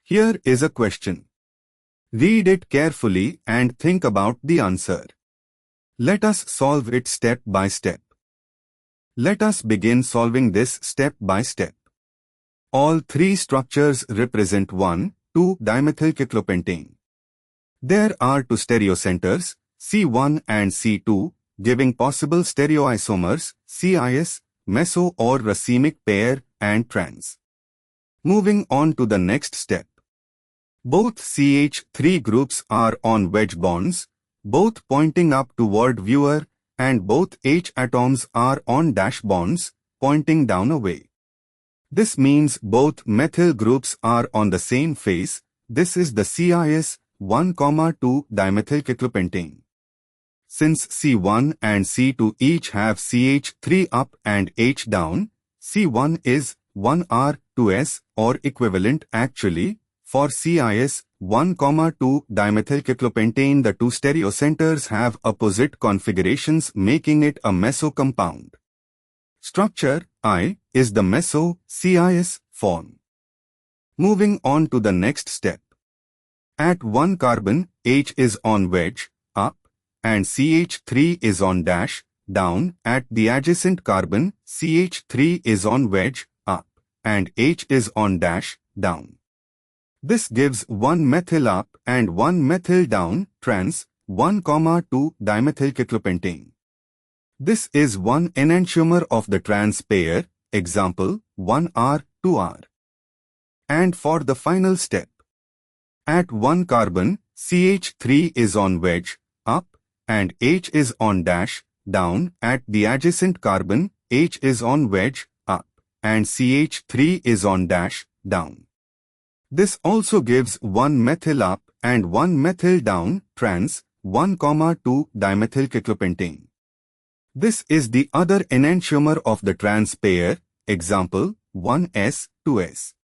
Here is a question. Read it carefully and think about the answer. Let us solve it step by step. Let us begin solving this step by step. All three structures represent 1,2-dimethylcyclopentane. There are two stereocenters, C1 and C2, giving possible stereoisomers, CIS, meso or racemic pair, and trans. Moving on to the next step. Both CH3 groups are on wedge bonds, both pointing up toward viewer, and both H atoms are on dash bonds, pointing down away. This means both methyl groups are on the same face. This is the CIS 1,2-dimethylcyclopentane. Since C1 and C2 each have CH3 up and H down, C1 is 1R2S or equivalent actually. For CIS 1,2-dimethylcyclopentane, the two stereocenters have opposite configurations, making it a meso compound. Structure I is the meso-CIS form. Moving on to the next step. At one carbon, H is on wedge, up, and CH3 is on dash, down. At the adjacent carbon, CH3 is on wedge, up, and H is on dash, down. This gives one methyl up and one methyl down, trans, 1,2-dimethylcyclopentane. This is one enantiomer of the trans pair, example, 1R, 2R. And for the final step. At one carbon, CH3 is on wedge, up, and H is on dash, down. At the adjacent carbon, H is on wedge, up, and CH3 is on dash, down. This also gives one methyl up and one methyl down, trans, 1,2-dimethylcyclopentane. This is the other enantiomer of the trans pair, example, 1S, 2S.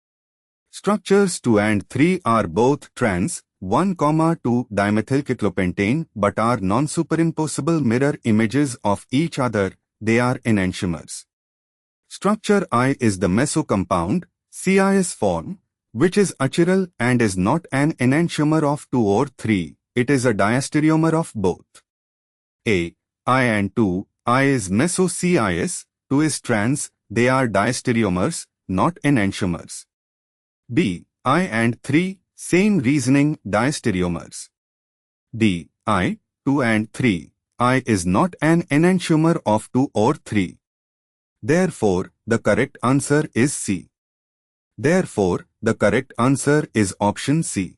Structures 2 and 3 are both trans, 1,2-dimethylcyclopentane, but are non-superimposable mirror images of each other. They are enantiomers. Structure I is the meso compound, CIS form, which is achiral and is not an enantiomer of 2 or 3, it is a diastereomer of both. A, I and 2, I is meso-CIS, 2 is trans, they are diastereomers, not enantiomers. B, I and 3, same reasoning, diastereomers. D, I, 2 and 3, I is not an enantiomer of 2 or 3. Therefore, the correct answer is C. Therefore, the correct answer is option C.